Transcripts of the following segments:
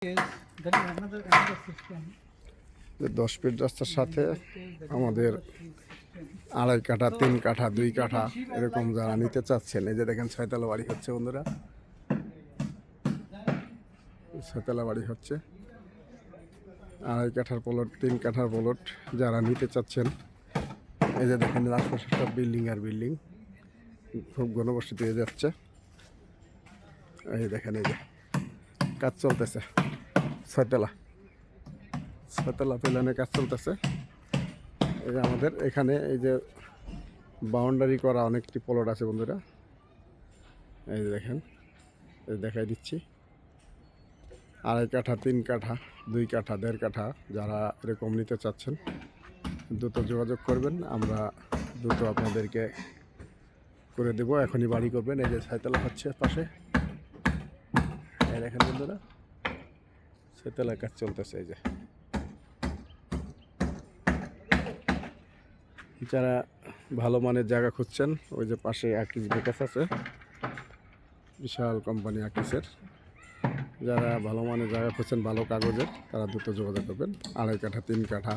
10 fit রাস্তার সাথে আমাদের 2.5 কাঠা 3 কাঠা 2 কাঠা এরকম যারা নিতে চাচ্ছেন, এই যে দেখেন 6তলা বাড়ি হচ্ছে বন্ধুরা, 6তলা বাড়ি হচ্ছে। 2.5 কাঠার প্লট 3 কাঠার প্লট যারা নিতে চাচ্ছেন, এই যে দেখেন আশপাশে সব বিল্ডিং আর বিল্ডিং, খুব ঘনবসতি হয়ে যাচ্ছে। এই দেখেন এই যে কাজ চলতেছে, 6তলা প্ল্যানে কাজ চলতেছে। এই যে আমাদের এখানে এই যে বাউন্ডারি করা অনেকটি প্লট আছে বন্ধুরা, এই যে দেখেন, এই দেখাই দিচ্ছি। 2.5 কাঠা 3 কাঠা 2 কাঠা 1.5 কাঠা যারা এরকম নিতে চাচ্ছেন দ্রুত যোগাযোগ করবেন, আমরা দ্রুত আপনাদেরকে করে দেব। এখনই বাড়ি করবেন। এই যে 6তলা হচ্ছে পাশে, এই দেখেন বন্ধুরা 6তলার কাজ চলতেছে। এই যে যারা ভালো মানের জায়গা খুঁজছেন, ওই যে পাশে আকিস বেকাস আছে, বিশাল কোম্পানি আকিসের। যারা ভালো মানের জায়গা খুঁজছেন ভালো কাগজের, তারা দ্রুত যোগাযোগ করবেন। 2.5 কাঠা 3 কাঠা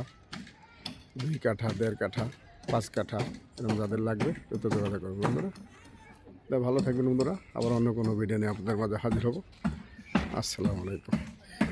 2 কাঠা 1.5 কাঠা 5 কাঠা এরকম যাদের লাগবে দ্রুত যোগাযোগ করবেন বন্ধুরা। ভালো থাকবেন বন্ধুরা, আবার অন্য কোনো ভিডিও নিয়ে আপনাদের মাঝে হাজির হব। আসসালামু আলাইকুম।